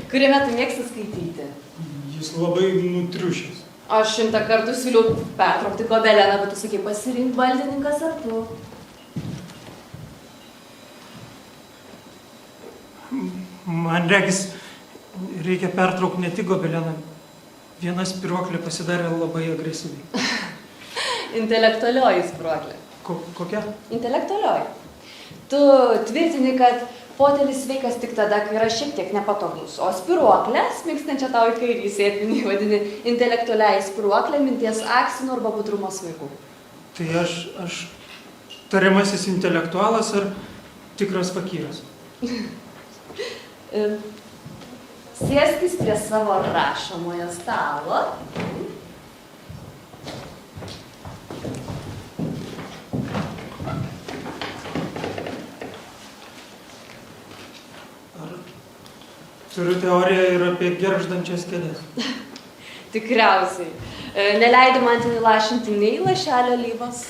Kuriame tu mėgsti skaityti? Jis labai nutriušęs. Aš 100 kartų siūliau pertraukti gobeleną, bet tu sakai pasirinkti valdininkas ar tu? Man regis, reikia pertraukti ne tik gobeleną. Viena spyruoklė pasidarė labai agresyviai. Intelektualioji spyruoklė. Kokia? Intelektualioji. Tu tvirtini, kad potelis sveikas tik tada, kai yra šiek tiek nepatogus, o spyruoklę, smilkstančią tau į kairį sėdinį, vadini intelektualiai spyruoklę, minties aksinų arba budrumo svaigų. Tai aš tariamasis intelektualas ar tikras fakyras? Sėskis prie savo rašomojo stalo. Turiu teoriją ir apie gergždančias kėdes. Tikriausiai. Neleidi man ten įlašinti nei lašelio alyvos,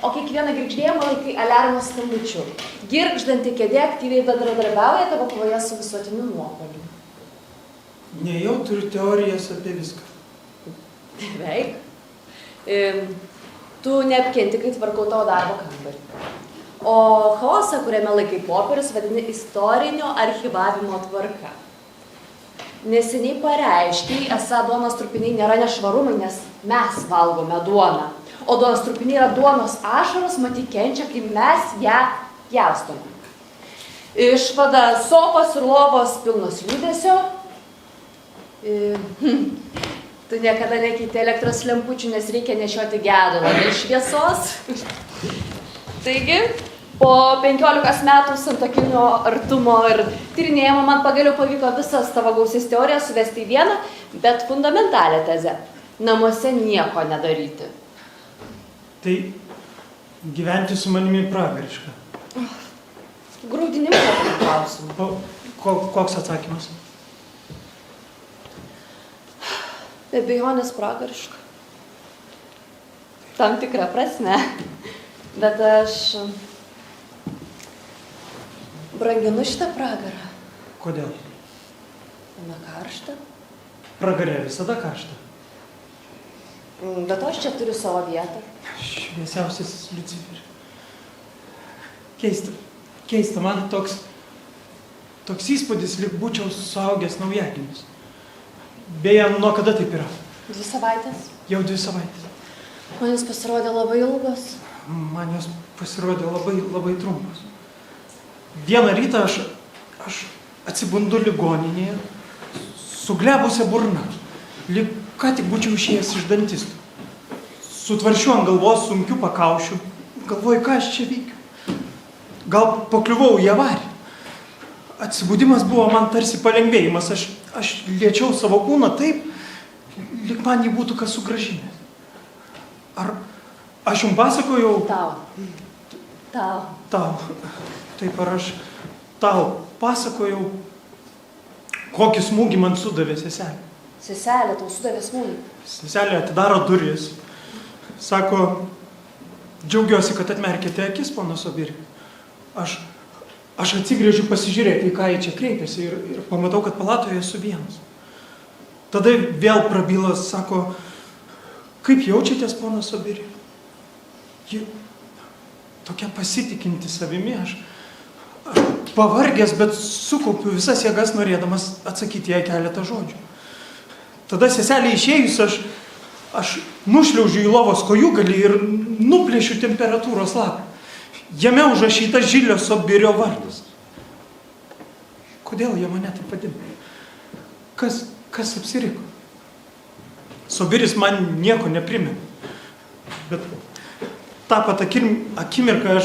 o kiekvieną girgždėjimą laikai aliarmo skambučiu. Girgždanti kėdė aktyviai bendradarbiauja tavo kovoje su visuotiniu nuopuoliu. Nejau turiu teorijas apie viską. Beveik. Tu neapkenti, kai tvarkau tavo darbo kambarį. O chaosą, kuriame laikai popierius, vadini istorinio archyvavimo tvarka. neseniai pareiškiai, esą duonos trupiniai nėra nešvarumai, nes mes valgome duoną. O duonos trupiniai yra duonos ašaros, matyt, kenčia, kai mes ją pjaustome. Išvada - sofos ir lovos pilnos liūdesio. Tu niekada nekeiti elektros lempučių, nes reikia nešioti gedulą dėl šviesos. Taigi, po 15 metų santuokinio artumo ir tyrinėjimo man pagaliau pavyko visas tavo gausias teorijas suvesti į vieną, bet fundamentalią tezę. Namuose nieko nedaryti. Tai gyventi su manimi pragariška. Grūdinimo klausimų. Koks atsakymas? Be abejonės pragariška. Tam tikrą prasme. Bet aš branginu šitą pragarą. Kodėl? Na, karštą. Pragarė visada karšta. Bet aš čia turiu savo vietą. Šviesiausias Liuciferis. Keista, man toks įspūdis, lyg būčiau suaugęs naujagimis. Beje, nuo kada taip yra? 2 savaitės. Jau 2 savaitės. Man jis pasirodė labai ilgas. Man jos pasirodė labai trumpas. Vieną rytą aš atsibundu ligoninėje, suglebusią burną, lyg ką tik būčiau išėjęs iš dantistų. Sutvaršiu ant galvos sunkių pakaušių, galvoju, ką aš čia veikiu. Gal pakliuvau į avariją. Atsibudimas buvo man tarsi palengvėjimas. Aš liečiau savo kūną taip, lyg man jį būtų kas sugrąžinęs. Ar aš jums pasakojau? Tau. Taip, ar aš tau pasakojau, kokį smūgį man sudavė seselė? Seselė, tau sudavė smūgį. Seselė atidaro duris. Sako, džiaugiuosi, kad atmerkėte akis, ponas Obiri. Aš atsigrėžiu pasižiūrėti, į ką jie čia kreipiasi ir pamatau, kad palatoje esu vienas. Tada vėl prabylas, sako, kaip jaučiatės, ponas Obiri? Ji tokia pasitikinti savimi, aš pavargęs, bet sukaupiu visas jėgas norėdamas atsakyti jai keletą žodžių. Tada seselė išėjus, aš nušliaužiu į lovos kojūgalį ir nuplėšiu temperatūros lapą. Jame užrašyta Žilio Sobirio vardas. Kodėl jie mane taip vadina? Kas apsiriko? Sobiris man nieko neprimena. Bet tą pat akimirką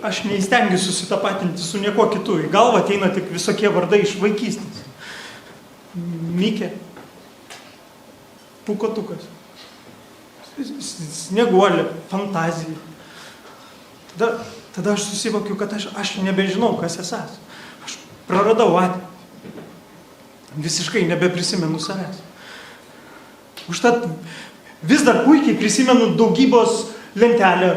aš neįstengiu susitapatinti su nieko kitu. Į galvą ateina tik visokie vardai iš vaikystės. Mikė, Pūkotukas, Snieguolė, Fantazija. Tada aš susivokiu, kad aš nebežinau, kas esas. Aš praradau ateitį. Visiškai nebeprisimenu savęs. Užtat vis dar puikiai prisimenu daugybos lentelę,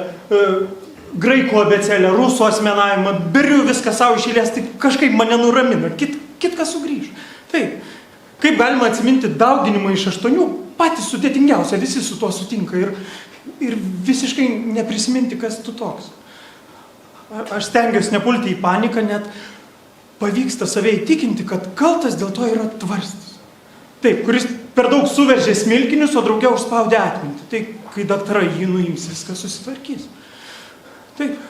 graikų abėcėlę, rusų asmenavimą, beriu viską savo iš eilės, tai kažkaip mane nuramina, kitkas sugrįž. Taip, kaip galima atsiminti dauginimą iš 8, patys sudėtingiausia, visi su tuo sutinka ir visiškai neprisiminti, kas tu toks. Aš stengiuosi nepulti į paniką, net pavyksta save įtikinti, kad kaltas dėl to yra tvarstis. Taip, kuris per daug suveržė smilkinius, o drauge užspaudė atmintį. Tai, kai daktarai jį nuims, viskas susitvarkys. Taip.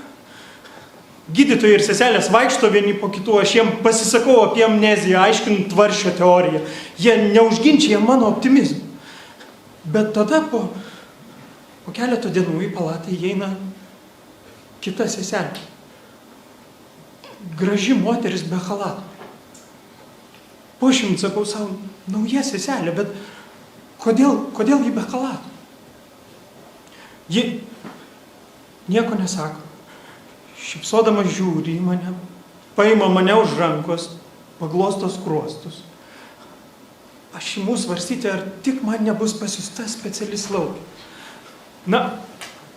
Gydytojai ir seselės vaikšto vieni po kitų, aš jiem pasisakau apie amneziją, aiškinu tvaršio teoriją. Jie neužginčia mano optimizmą. Bet tada po keletą dienų į palatą įeina kita seselė. Graži moteris be chalato. Po 100 sakau savo, nauja seselė, bet kodėl ji be chalato? Ji nieko nesako. Šypsodama žiūri į mane, paima mane už rankos, paglosto skruostus. Aš imu svarstyti, ar tik man nebus pasiusta speciali slaugė. Na,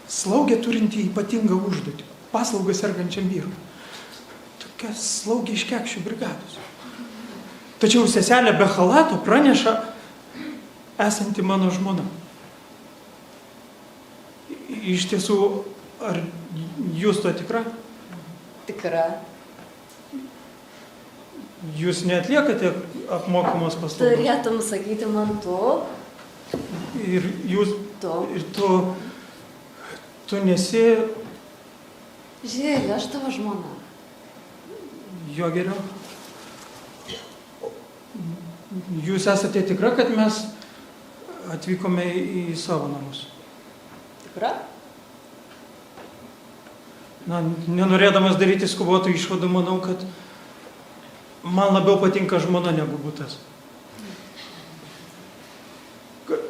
slaugė turinti ypatingą užduotį. Paslaugas sergančiam vyrui. Tokia slaugė iš Kekšių brigados. Tačiau seselė be chalato praneša esanti mano žmona. Iš tiesų, ar jūs to tikra? Tikra. Jūs neatliekate apmokamos paslaugos. Turėtum sakyti man tu. Ir jūs... Tu. Ir tu nesi... Žėlė, aš tavo žmona. Jo geriau. Jūs esate tikra, kad mes atvykome į savo namus? Tikra? Na, nenorėdamas daryti skubotų išvadų, manau, kad man labiau patinka žmona negu butas.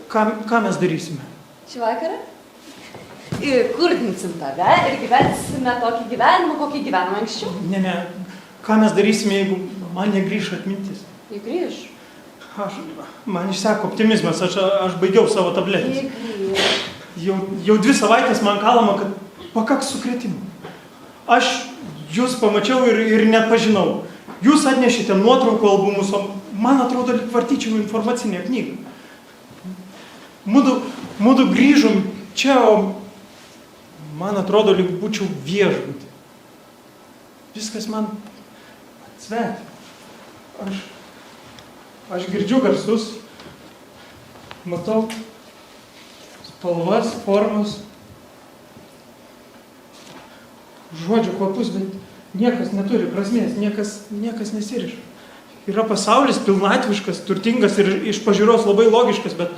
Ką mes darysime? Šį vakarą? Įkurdinsim tave ir gyvensime tokį gyvenimą, kokį gyvenome anksčiau. Ne. Ką mes darysime, jeigu man negrįš atmintis? Įgrįž. Man išseko optimizmas, aš baigiau savo tabletės. Įgrįž. Jau 2 savaitės man kalama, kad pakaks sukrėtimų. Aš jūs pamačiau ir net pažinau. Jūs atnešite nuotraukų albumus, o man atrodo, lyg vartyčiau informacinę knygą. Mudu grįžom čia, o man atrodo, lyg būčiau viešbutį. Viskas man svetima. Aš girdžiu garsus, matau spalvas, formas, žodžių kvapus, bet niekas neturi prasmės, niekas nesiriša. Yra pasaulis pilnatviškas, turtingas ir iš pažiūros labai logiškas, bet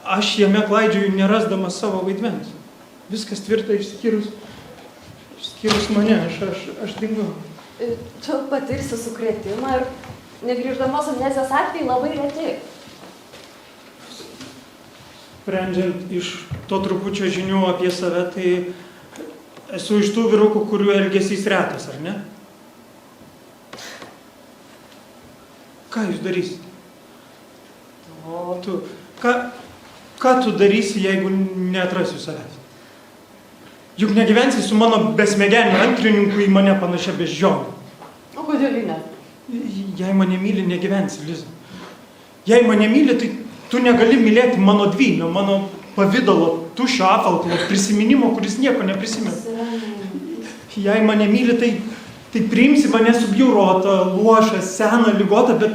aš jame klaidžioju nerasdamas savo vaidmens. Viskas tvirta išskyrus mane, aš dingau. Tu patirsi sukrėtimą ir negrįždamos amnezijos atvejai labai reti. Sprendžiant iš to trupučio žinių apie save, tai esu iš tų vyrukų, kurių elgesys retas, ar ne? Ką jūs darysite? Ką tu darysi, jeigu neatrasiu savęs? Juk negyvensi su mano besmegeniu antrininku į mane panašia beždžionė. O kodėl ne? Jei mane myli, negyvensi, Liza. Jei mane myli, tai tu negali mylėti mano dvynio, mano pavidalo, tuščio apvalkalo, prisiminimo, kuris nieko neprisimena. Jei mane myli, tai priimsi mane subjaurotą, luošą, seną, ligotą, bet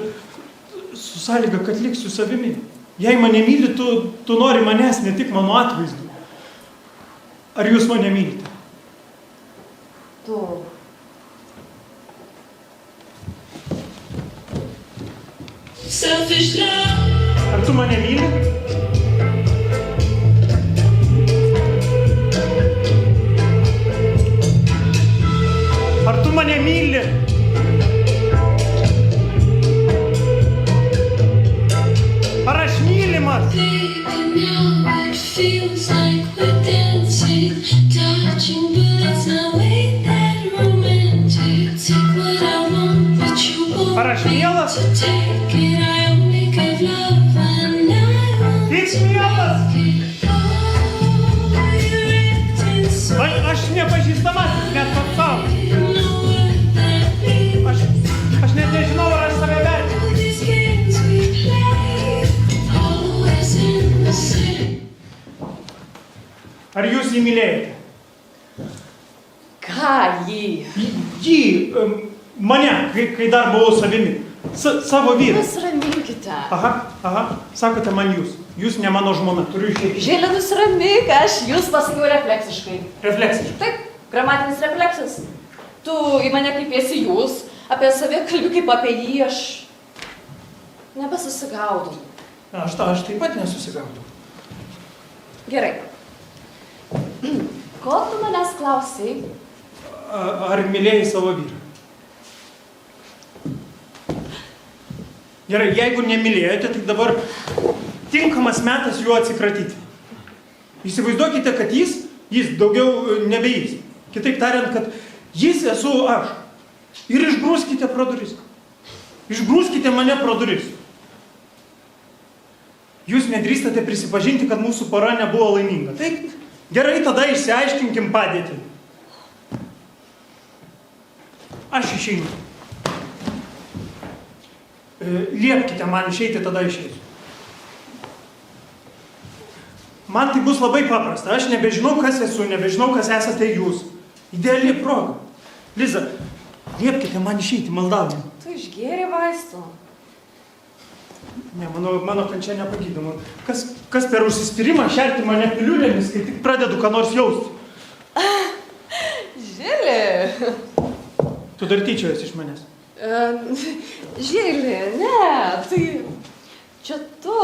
su sąlyga, kad liksiu savimi. Jei mane myli, tu nori manęs, ne tik mano atvaizdu. Ar jūs mane mylite? Tu. Ar tu mane myli? Ar tu mane myli? Ar aš mylimas? Ar aš mielas? Tik mielas? Aš nepažįstamasis net pats savo. Aš net nežinau, ar aš save vertinu. Ar jūs jį mylėjote? Ką jį? Jį, mane, kai dar buvau savimi. Savo vyrą. Nusiraminkite. Aha, sakote man jūs. Jūs ne mano žmona, turiu išeiti. Žėlė, nusiramink, aš jūs pasakiau refleksiškai. Refleksiškai? Taip, gramatinis refleksas. Tu į mane kreipiesi jūs, apie save kalbi kaip apie jį, aš nebesusigaudau. Aš taip pat nesusigaudau. Gerai. Ko tu manęs klausai? Ar mylėjai savo vyrą? Gerai, jeigu nemylėjote, tai dabar tinkamas metas juo atsikratyti. Įsivaizduokite, kad jis daugiau nebe jis. Kitaip tariant, kad jis esu aš. Ir išgrūskite pro duris. Išgrūskite mane pro duris. Jūs nedrįstate prisipažinti, kad mūsų pora nebuvo laiminga. Tai gerai, tada išsiaiškinkim padėtį. Aš išeinu. Liepkite man išeiti, tada išeisiu. Man tai bus labai paprasta. Aš nebežinau, kas esu, nebežinau, kas esate jūs. Ideali proga. Liza, liepkite man išeiti, maldauju. Tu išgėrė vaistų. Ne, mano kančia nepagydoma. Kas per užsispyrimą šerti mane piliulėmis, kai tik pradedu ką nors jausti? Žili. Tu dar tyčiojas iš manęs. Žili, ne, tai čia tu.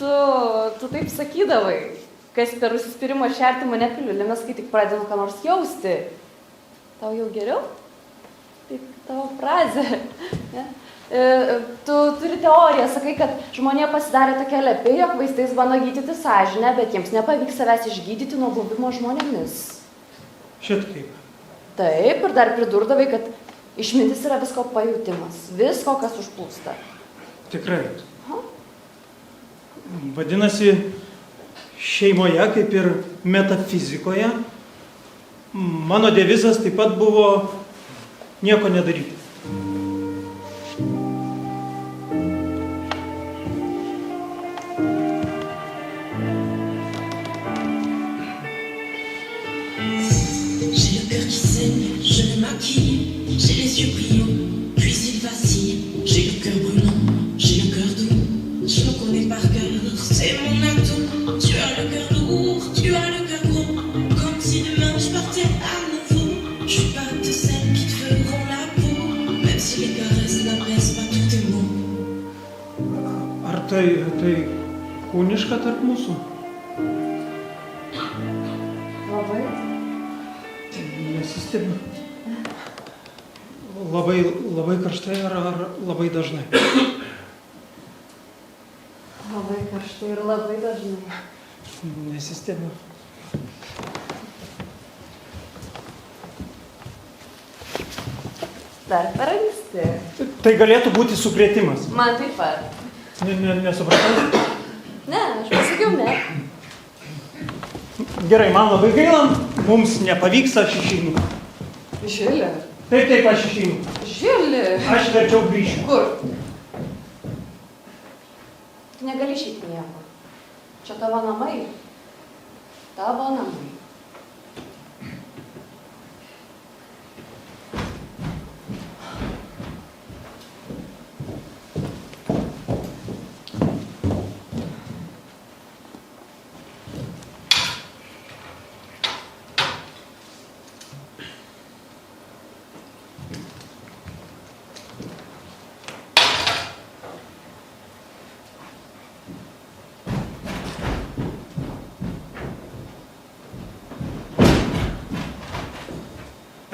Tu taip sakydavai, kas per užsispyrimą šerti mane piliulėmis, kai tik pradedu ką nors jausti. Tau jau geriau? Tai tavo frazė. Ne? Tu turi teoriją, sakai, kad žmonė pasidarė tokia lepė, jog vaistais bando gydyti sąžinę, bet jiems nepavyks savęs išgydyti nuo buvimo žmonėmis. Šit kaip. Taip, ir dar pridurdavai, kad išmintis yra visko pajutimas, visko, kas užplūsta. Tikrai. Vadinasi, šeimoje, kaip ir metafizikoje, mano devizas taip pat buvo nieko nedaryti. J'ai les yeux brillants, puis ils vacillent. J'ai le cœur brûlant, j'ai le cœur doux. Je me connais par cœur, c'est mon atout. Tu as le cœur lourd, tu as le cœur gros. Comme si demain je partais à nouveau. Je suis pas de celles qui te feront la peau, même si les caresses n'apaisent pas tous tes mots. Ar tai kūniška tarp mūsų? Labai. Nesistebiu. Labai karštai ar labai dažnai? Labai karštai ir labai dažnai. Nesistebiu. Dar per anksti. Tai galėtų būti sukrėtimas. Man taip pat. Nesupratau? Ne, aš pasakiau ne. Gerai, man labai gaila, mums nepavyks, aš išeinu. Žili. Taip, aš išeinu. Žili. Aš verčiau grįšiu. Kur? Tu negali išeiti nieko. Čia tavo namai. Tavo namai.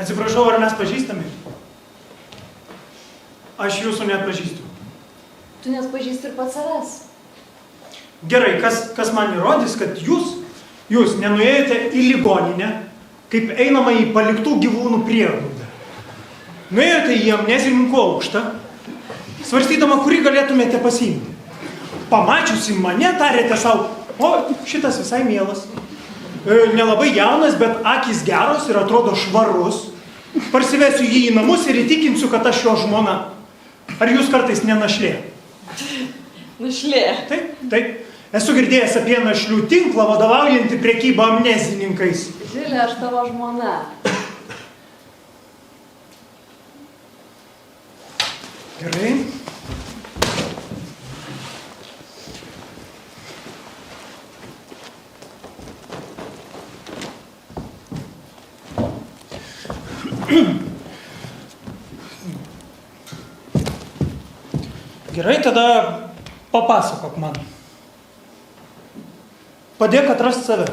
Atsiprašau, ar mes pažįstami? Aš jūsų neatpažįstu. Tu neatpažįsti ir pats savęs. Gerai, kas man įrodys, kad jūs nenuėjote į ligoninę, kaip einama į paliktų gyvūnų prieglaudą. Nuėjote į amnezininkų aukštą, svarstydama, kurį galėtumėte pasiimti. Pamačiusi mane, tarėte savo, o šitas visai mielas. Nelabai jaunas, bet akys geros ir atrodo švarus. Parsivesiu jį į namus ir įtikinsiu, kad aš jo žmona. Ar jūs kartais nenašlė? Našlė. Taip. Esu girdėjęs apie našlių tinklą, vadovaujantį prekybą amnezininkais. Žili, aš tavo žmona. Gerai. Gerai, tada papasakok man. Padėk atrasti save.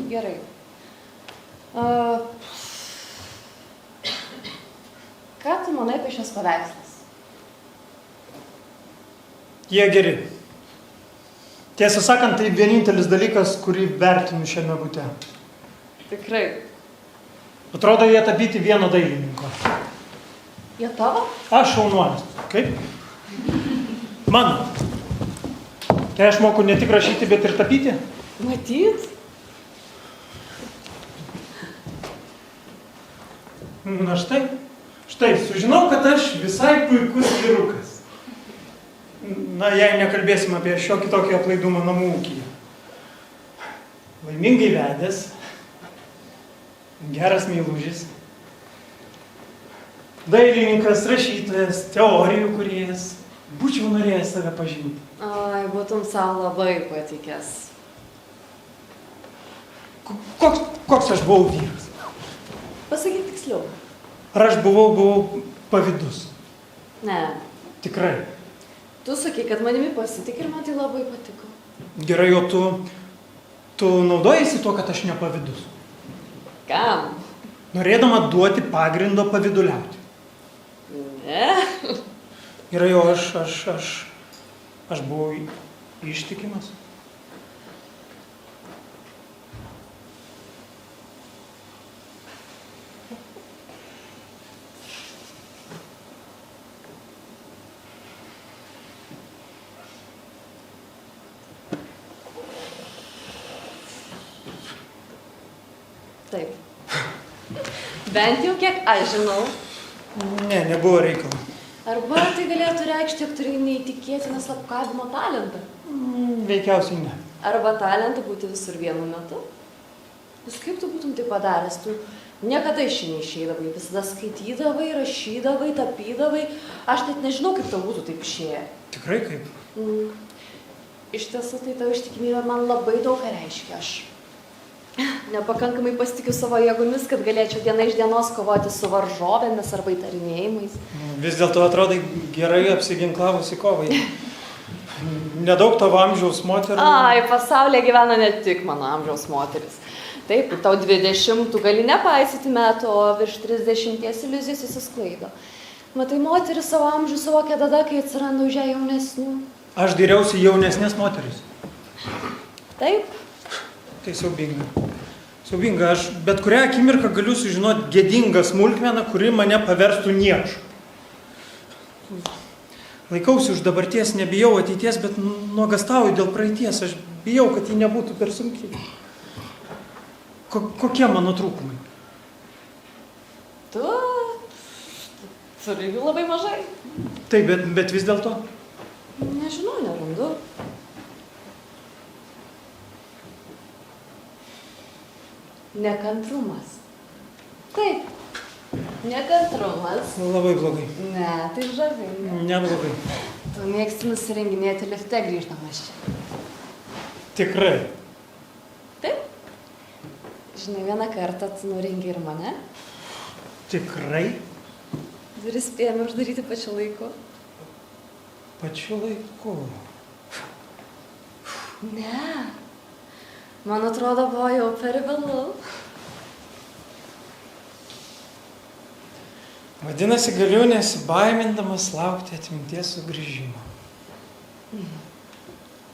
Gerai. Ką tu manai apie šios paveikslas? Jie geri. Tiesą sakant, tai vienintelis dalykas, kurį vertinu šiame bute. Tikrai. Atrodo, jie tapyti vieno dailininko. Jie tavo? Aš šaunuolis. Kaip? Mano. Tai aš moku ne tik rašyti, bet ir tapyti? Matyt. Na štai, sužinau, kad aš visai puikus vyrukas. Na, jei nekalbėsim apie šiokį tokį aplaidumą namų ūkyje. Laimingai vedęs, geras meilužis. dailininkas, rašytojas, teorijų kūrėjas. Būčiau norėjęs save pažinti. Ai, būtum savo labai patikęs. Koks aš buvau vyras? Pasakyk tiksliau. Ar aš buvau pavydus? Ne. Tikrai. Tu sakai, kad manimi pasitik ir man tai labai patiko. Gerai, o tu naudojasi tuo, kad aš nepavydus? Kam? Norėdama duoti pagrindo pavyduliauti. Ne. Gerai, o aš buvau ištikimas. Taip. Bent jau kiek aš žinau. Ne, nebuvo reikalo. Arba tai galėtų reikšti, jog turi neįtikėtiną slapkavimo talentą. Veikiausiai ne. Arba talentą būti visur vienu metu. Vis kaip tu būtum tai padaręs? Tu niekada iš čia neišeidavai. Visada skaitydavai, rašydavai, tapydavai. Aš net nežinau, kaip tau būtų taip išėję. Tikrai kaip? Iš tiesų, tai tavo ištikimybė man labai daug ką reiškia. Aš nepakankamai pasitikiu savo jėgomis, kad galėčiau diena iš dienos kovoti su varžovėmis arba įtarinėjimais. Vis dėlto atrodai gerai apsiginklavusi kovai. Nedaug tavo amžiaus moterų. Ai, pasaulyje gyvena ne tik mano amžiaus moteris. Taip, tau 20, tu gali nepaisyti metų, o virš 30 iliuzijos įsisklaido. Matai, moteris savo amžių suvokia tada, kai atsiranda už ją jaunesnių. Aš dairiausi jaunesnės moteris. Taip. Tai siaubinga. Siaubinga, aš bet kurią akimirką galiu sužinoti gėdingą smulkmeną, kuri mane paverstų niekšu. Laikausi už dabarties, nebijau ateities, bet nuogastauju dėl praeities. Aš bijau, kad ji nebūtų per sunkiai. Kokie mano trūkumai? Tu turi jų labai mažai. Taip, bet vis dėlto. Nežinau, nerandu. Nekantrumas. Taip, nekantrumas. Labai blogai. Ne, tai žavinga. Neblogai. Tu mėgsti nusirenginėti lifte grįždamas čia. Tikrai. Taip. Žinai, vieną kartą tu nurengi ir mane. Tikrai? Duris spėjame uždaryti pačiu laiku. Pačiu laiku. Ne. Man atrodo, buvo jau per vėlu. Vadinasi, galiu nesibaimindamas laukti atminties sugrįžimo.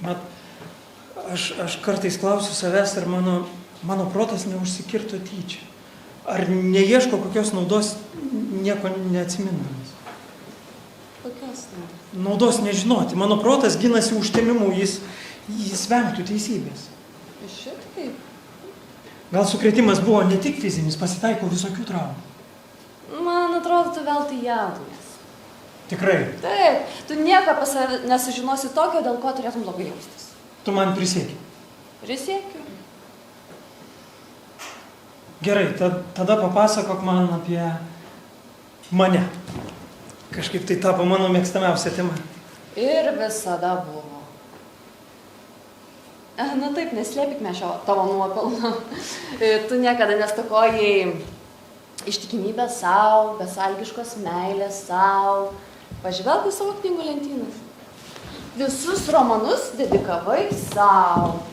Mat, aš kartais klausiu savęs, ar mano protas neužsikirto tyčia. Ar neieško kokios naudos nieko neatsimindamas. Kokios naudos? Naudos nežinoti. Mano protas ginasi užtemimu, jis vengtų teisybės. Šitaip. Gal sukrėtimas buvo ne tik fizinis, pasitaiko visokių traumų. Man atrodo, tu veltui jaudinies. Tikrai. Taip, tu nieko apie save nesužinosi tokio, dėl ko turėtum labai jaustis. Tu man prisieki. Prisiekiu. Gerai, tada papasakok man apie mane. Kažkaip tai tapo mano mėgstamiausia tema. Ir visada buvo. Na taip, neslėpik mes šio tavo nuopelno. Tu niekada nestokojai ištikimybės savo, besalgiškos meilės savo. Pažvelk į savo knygų lentynas. Visus romanus dedikavai savo.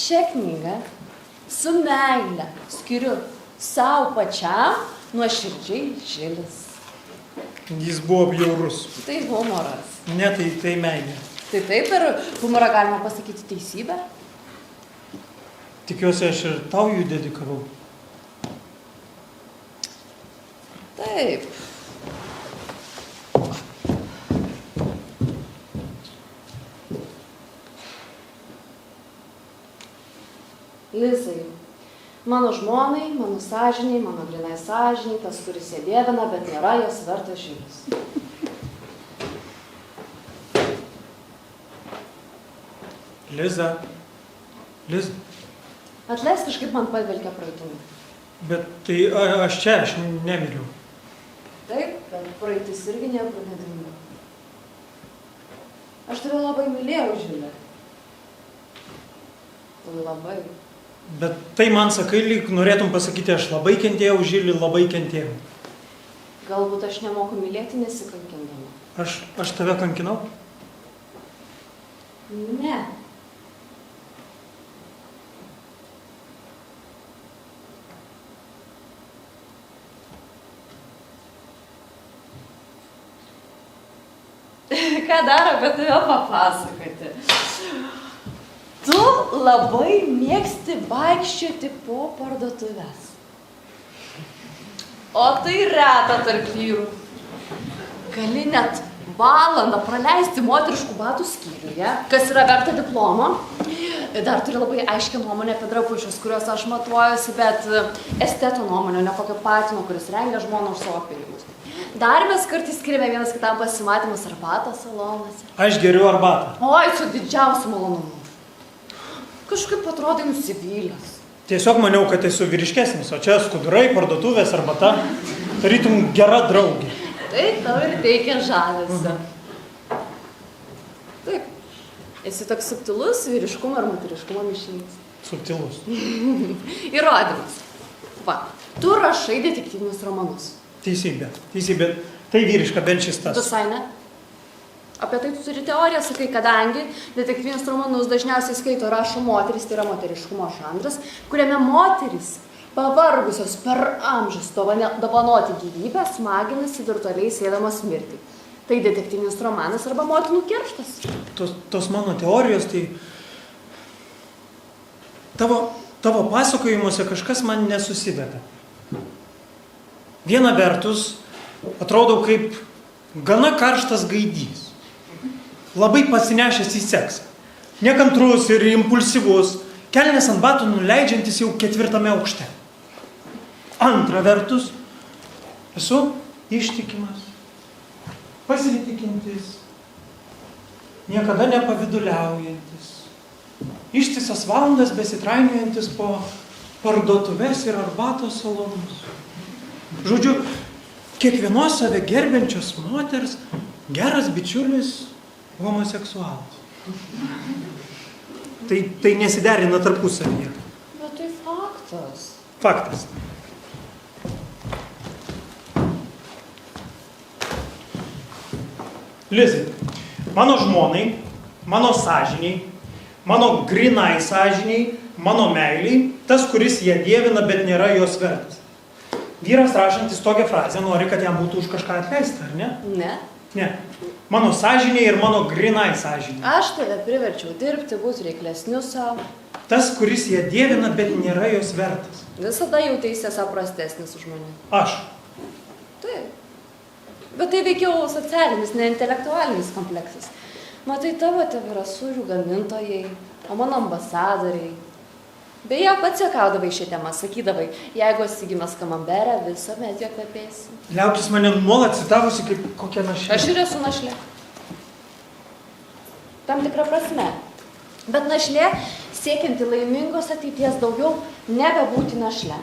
Šią knygą su meile skiriu savo pačiam nuoširdžiai Žilis. Jis buvo bjaurus. Tai humoras. Ne, tai meilė. Tai taip, per humorą galima pasakyti teisybę. Tikiuosi, aš ir tau jų dedikavau. Taip. Lizai, mano žmonai, mano sąžiniai, mano grinai sąžiniai, tas, kuris ją dievina, bet nėra jos vertas Žilis. Liza, Liza, Atleisk, kažkaip man padvelkia praeitimi. bet tai aš čia, aš nemiriau. Taip, bet praeitis irgi niekur nedingo. Aš tave labai mylėjau, Žilė. Labai. Bet tai man sakai, lyg norėtum pasakyti, aš labai kentėjau, Žilį, labai kentėjau. Galbūt aš nemoku mylėti nesikankindama. Aš tave kankinau? Ne. Ką dar apie tave papasakoti? Tu labai mėgsti vaikščioti po parduotuves. O tai reta tarp vyrų. Gali net valandą praleisti moteriškų batų skyriuje, kas yra verta diplomo. Dar turi labai aiškę nuomonę apie drabužius, kuriuos aš matuojuosi, bet esteto nuomonę, ne kokio patino, kuris rengia žmoną už savo pinigus. Dar mes kartais skiriame vienas kitam pasimatymus arbatą salonuose. Aš geriu arbatą. Oi, su didžiausiu malonumu. Kažkaip atrodai nusivylęs. Tiesiog maniau, kad esu vyriškesnis, o čia skudurai, parduotuvės, arbata. Tarytum gera draugė. Tai tau ir teikia žavesio. Taip. Esi toks subtilus vyriškumo ir moteriškumo mišinys. Subtilus. Įrodymas. Va, tu rašai detektyvinius romanus. Teisybė. Tai vyriška, bent šis tas. Visai ne. Apie tai tu turi teoriją, sakai, kadangi detektyvinius romanus dažniausiai skaito rašo moteris, tai yra moteriškumo žanras, kuriame moteris, pavargusios per amžius dovanoti gyvybę, smaginasi virtualiai sėdamos mirtį. Tai detektyvinis romanas arba motinų kerštas. Tos mano teorijos, tai tavo pasakojimuose kažkas man nesusiveda. Viena vertus, atrodau kaip gana karštas gaidys. Labai pasinešęs į seksą. Nekantrus ir impulsyvus, kelnes ant batų nuleidžiantis jau 4. aukšte. Antra vertus, esu ištikimas, pasitikintis, niekada nepaviduliaujantis, ištisas valandas besitrainiojantis po parduotuves ir arbatos salonus. Žodžiu, kiekvienos save gerbiančios moters geras bičiulis homoseksualas. Tai nesiderina tarpusavyje. Bet tai faktas. Faktas. Lizai, mano žmonai, mano sąžiniai, mano grinai sąžiniai, mano meiliai, tas, kuris ją dievina, bet nėra jos vertas. Vyras rašantis tokią frazę nori, kad jam būtų už kažką atleista, ar ne? Ne. Ne. Mano sąžiniai ir mano grinai sąžiniai. Aš tave priverčiau dirbti, būti reiklesniu savo. Tas, kuris ją dievina, bet nėra jos vertas. Visada jauteisi esą prastesnis už mane. Aš. Taip. Bet tai veikiau socialinis, ne intelektualinis kompleksas. Matai, tavo tėvai yra sūrių gamintojai, o mano ambasadoriai. Beje, pats juokaudavai šią temą, sakydavai, jeigu esi gimęs kamamberę, visuomet jo kvepėsi. Liaukis mane nuolat citavusi kaip kokia našlė. Aš ir esu našlė. Tam tikra prasme. Bet našlė, siekianti laimingos ateities daugiau, nebebūti našlė.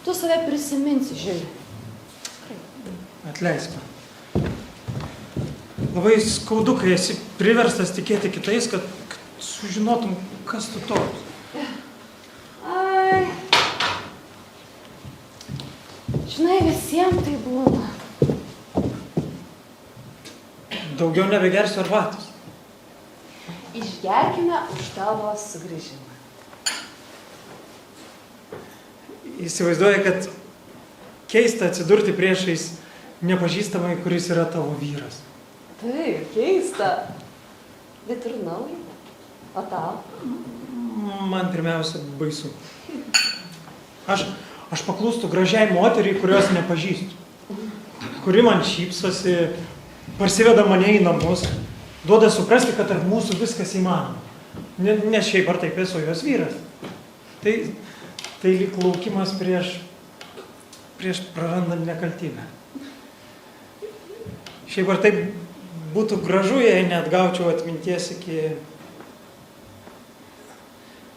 Tu save prisiminsi, Žilė. Atleisk man. Labai skaudu, kai esi priverstas tikėti kitais, kad sužinotum, kas tu toks. Ai. Žinai, visiems tai būna. Daugiau nebegersiu arbatos. Išgerkime už tavo sugrįžimą. Įsivaizduoji, kad keista atsidurti priešais nepažįstamai, kuris yra tavo vyras. Taip, keista. Bet ir nauja. O tau? Man pirmiausia baisu. Aš paklūstu gražiai moteriai, kurios nepažįstu. Kuri man šypsosi, parsiveda mane į namus, duoda suprasti, kad tarp mūsų viskas įmanoma. Nes šiaip ar taip esu jos vyras. Tai lyg laukimas prieš prarandant nekaltybę. Šiaip ar taip būtų gražu, jei neatgaučiau atminties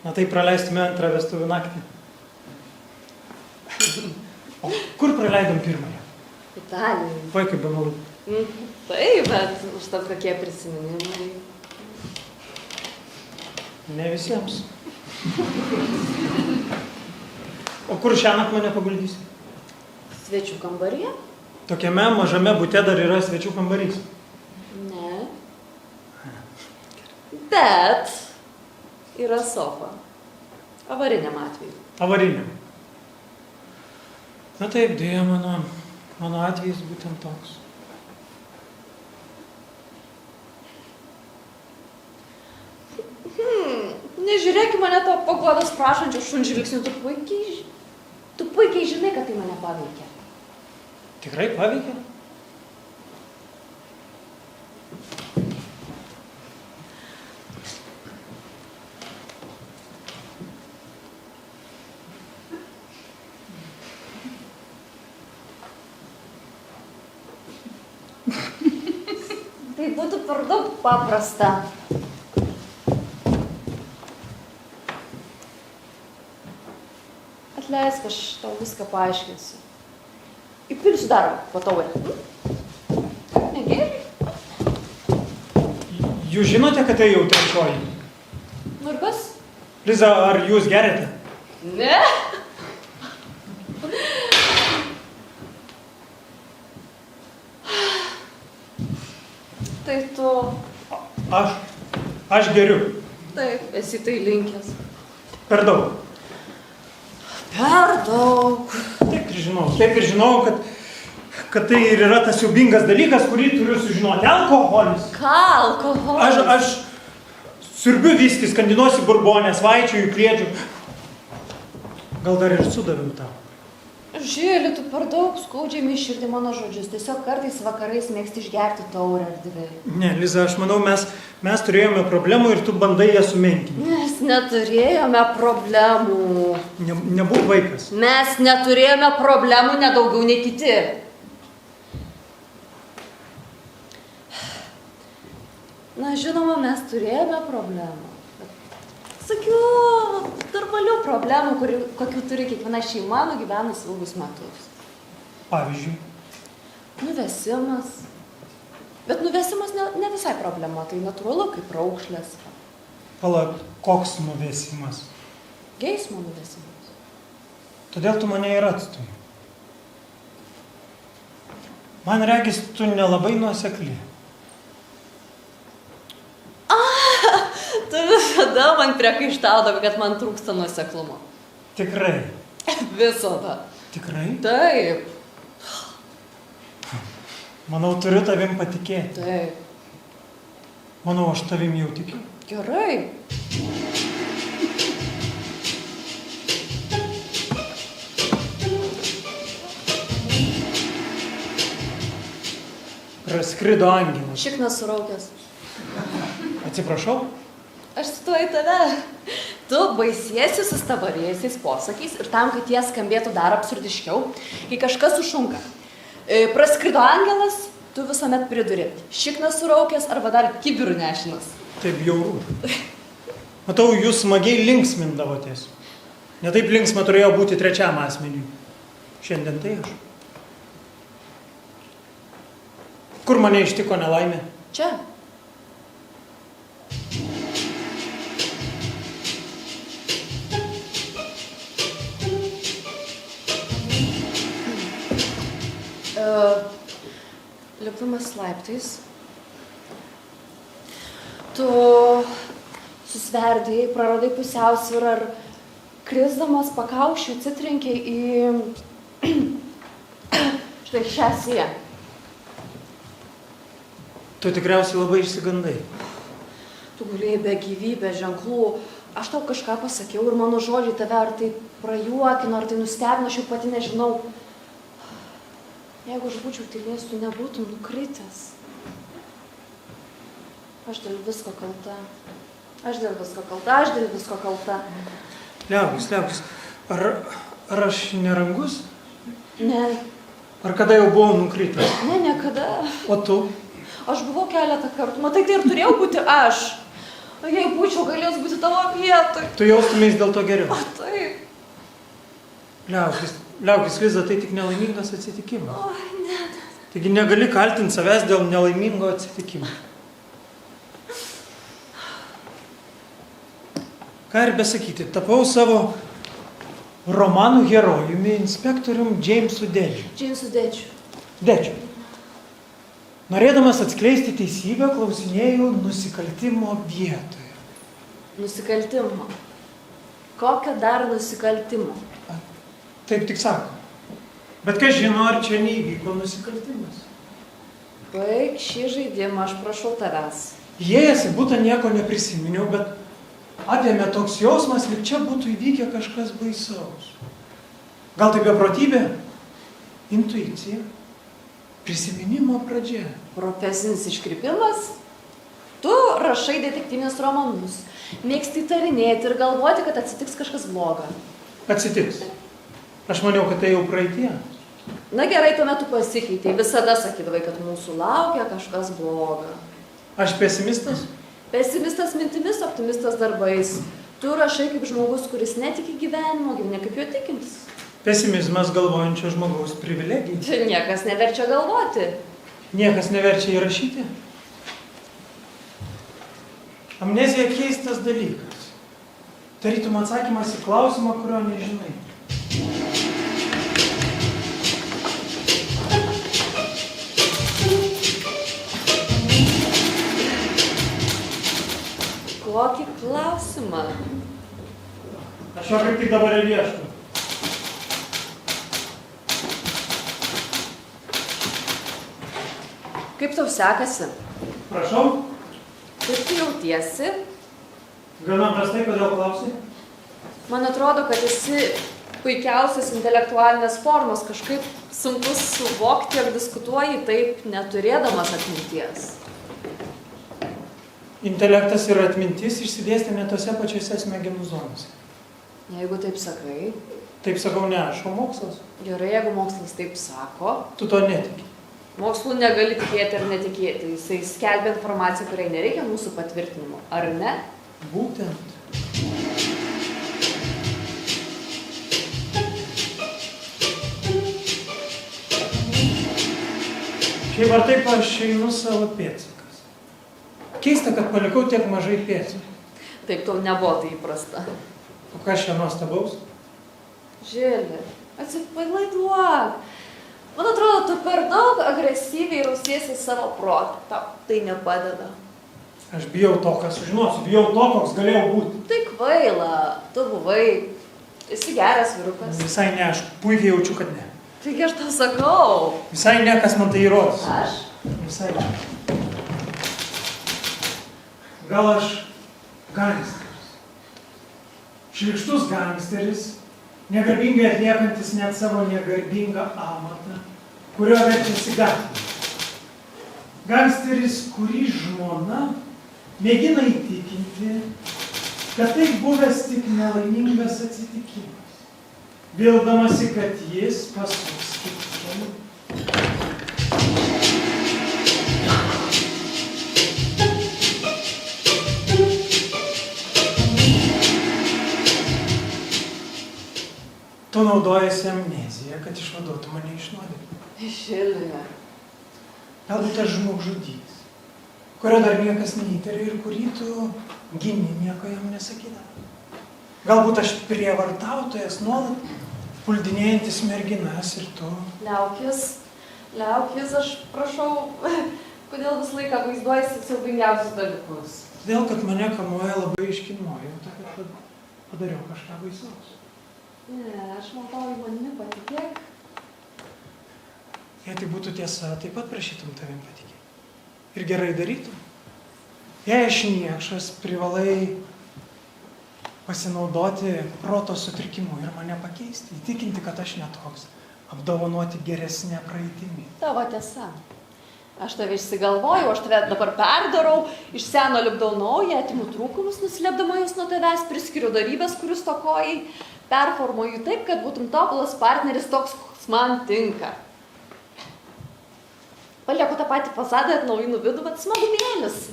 Na tai praleistume antrą vestuvių naktį. O kur praleidom pirmąją? Italijoje. Vai kaip bemalu. Taip, bet užtat kokie prisiminimai. Ne visiems. O kur šiąnakt mane paguldysi? Svečių kambaryje? Tokiame mažame bute dar yra svečių kambarys. Ne. Bet yra sofa. Avariniam atveju. Avarinė. Na taip, dėja, mano atvejis būtent toks. Nežiūrėk į mane to paguodos prašančio šunžvilgsnių, tu puikiai žinai, kad tai mane paveikia. Tikrai paveikia? Tai būtų per daug paprasta. Atleisk, aš tau viską paaiškinsiu. Įpilsiu dar po taurę. Negeri? Jūs žinote, kad tai jau trečioji? Nu ir kas? Liza, ar jūs geriate? Ne? Tai tu... Aš geriu. Taip, esi tai linkęs. Per daug. Per daug. Taip ir žinau, kad tai ir yra tas siaubingas dalykas, kurį turiu sužinoti. Alkoholis. Ką alkoholis? Aš siurbiu viskį, skandinuosi burbonės, vaikščioju, kliedžiu. Gal dar ir sudaviau tau. Žėlė, tu per daug skaudžiai miširdį mano žodžius. Tiesiog kartais vakarais mėgsti išgerti taurę ar dvi. Ne, Liza, aš manau, mes turėjome problemų ir tu bandai ją sumenkinti. Mes neturėjome problemų. Nebūk vaikas. Mes neturėjome problemų nedaugiau nei kiti. Na, žinoma, mes turėjome problemų. Sakiau, normalių problemų, kokių turi kiekviena šeima nugyvenus ilgus metus. Pavyzdžiui? Nuvesimas. Bet nuvesimas ne visai problema, tai natūralu kaip raukšlės. Palauk, koks nuvesimas? Geismo nuvesimas. Todėl tu mane ir atstumi. Man regis, tu nelabai nuosekli. Tu visada man priekaištaudavai, kad man trūksta nuoseklumo. Tikrai. Visada. Tikrai? Taip. Manau, turiu tavim patikėti. Taip. Manau, aš tavim jau tikiu. Gerai. Praskrido angelas. Šiknas suraukęs. Atsiprašau? Aš cituoju tave. Tu baisiesi sustabarėjusiais posakiais ir tam, kad jie skambėtų dar absurdiškiau, kai kažkas sušunka. Praskrido angelas, tu visuomet priduri. Šiknas suraukęs arba dar kibirų nešinas. Taip bjauru. Matau, jūs smagiai linksmindavotės. Netaip linksma turėjo būti trečiam asmeniui. Šiandien tai aš. Kur mane ištiko nelaimė? Čia. Lipdamas laiptais, tu susverdėjai, praradai pusiausvyrą ir krisdamas pakaušiu atsitrenkei į štai šią siją. Tu tikriausiai labai išsigandai. Tu gulėjai be gyvybės ženklų. Aš tau kažką pasakiau ir mano žodžiai tave ar tai prajuokino, ar tai nustebino, aš jau pati nežinau. Jeigu aš būčiau tylėjęs, tu nebūtum nukritęs. Aš dėl visko kalta. Aš dėl visko kalta. Liaukis. Ar aš nerangus? Ne. Ar kada jau buvau nukritęs? Ne, niekada. O tu? Aš buvau keletą kartų. Matai, tai ir turėjau būti aš. O jei būčiau galėjęs būti tavo vietoj. Tu jaustumės dėl to geriau. O taip. Liaukis, Liza, tai tik nelaimingas atsitikimas. O, ne. Taigi negali kaltinti savęs dėl nelaimingo atsitikimo. Ką ir besakyti, tapau savo romanų herojumi inspektorium Jamesu Dedžiu. Džeimsu Dedžiu. Dedžiu. Norėdamas atskleisti teisybę, klausinėjau nusikaltimo vietoje. Nusikaltimo. Kokio dar nusikaltimo? Taip tik sako. Bet kas žino, ar čia neįvyko nusikaltimas? Baig šį žaidimą, aš prašau tavęs. Įėjęs į butą nieko neprisiminiau, bet apėmė toks jausmas, lyg čia būtų įvykę kažkas baisaus. Gal tai beprotybė? Intuicija. Prisiminimo pradžia. Profesinis iškrypimas? Tu rašai detektyvinius romanus, mėgsti įtarinėti ir galvoti, kad atsitiks kažkas bloga. Atsitiks. Aš maniau, kad tai jau praeitie. Na gerai, tuomet tu pasikeitei. Visada sakydavai, kad mūsų laukia kažkas bloga. Aš pesimistas? Pesimistas mintimis, optimistas darbais. Tu rašai kaip žmogus, kuris netiki gyvenimo, gyveni kaip jo tikintis. Pesimizmas galvojančio žmogaus privilegija. Čia niekas neverčia galvoti. Niekas neverčia įrašyti. Amnezija keistas dalykas. Tarytum atsakymas į klausimą, kurio nežinai. Kokį klausimą? Aš jo kaip tik dabar ir ieškau. Kaip tau sekasi? Prašau. Kaip tu jautiesi? Gana prastai, kodėl klausai? Man atrodo, kad esi puikiausias intelektualinės formos. Kažkaip sunku suvokti, jog diskutuoji taip, neturėdamas atminties. Intelektas ir atmintis išsidėstė ne tose pačiose smegenų zonose. Jeigu taip sakai. Taip sakau ne aš, o mokslas. Gerai, jeigu mokslas taip sako. Tu to netiki. Mokslu negali tikėti ar netikėti. Jisai skelbia informaciją, kuriai nereikia mūsų patvirtinimo. Ar ne? Būtent. Šiaip ar taip aš einu savo pėdsakas. Keista, kad palikau tiek mažai pėdsakų. Taip, tau nebuvo tai įprasta. O kas čia nuostabaus? Žilė, atsipalaiduok. Man atrodo, tu per daug agresyviai rausiesi savo protą. Tau tai nepadeda. Aš bijau to, ką sužinosiu. Bijau to, koks galėjau būti. Tai kvaila. Tu buvai. Esi geras vyrukas. Visai ne, aš puikiai jaučiu, kad ne. Taigi aš tau sakau. Visai ne, kas man tai įrodys. Aš? Visai ne. Gal aš gangsteris. Šlykštus gangsteris, negarbingai atliekantis net savo negarbingą amatą, kurio verčiasi gatvė. Gangsteris, kurį žmona mėgina įtikinti, kad tai buvęs tik nelaimingas atsitikimas, vildamasi, kad jis pasuks kitu keliu. Tu naudojasi amneziją, kad išvaduotų mane iš nuodėmių. Žilė. Galbūt aš žmogžudys, kurio dar niekas neįtarė ir kurį tu gini nieko jam nesakydama. Galbūt aš prievartautojas, nuolat puldinėjantis merginas ir tu... Liaukis, aš prašau, kodėl visą laiką vaizduojasi siaubingiausius dalykus? Todėl, kad mane kamuoja labai aiški nuojauta, kad padariau kažką baisaus. Ne, aš maldauju manimi, patikėk. Jei tai būtų tiesa, taip pat prašytum tavim patikėti. Ir gerai darytum. Jei aš niekšas, privalai pasinaudoti proto sutrikimu ir mane pakeisti, įtikinti, kad aš netoks, apdovanoti geresnę praeitimi. Tavo tiesa. Aš tave išsigalvoju, aš tave dabar perdarau, iš seno lipdau naują, atimu trūkumus, nuslėpdama jūs nuo tavęs, priskiriu darybės, kurių stokojai, performuoju taip, kad būtum tobulas partneris toks, koks man tinka. Palieku tą patį fasadą, atnaujinu vidų, bet smagumėlis.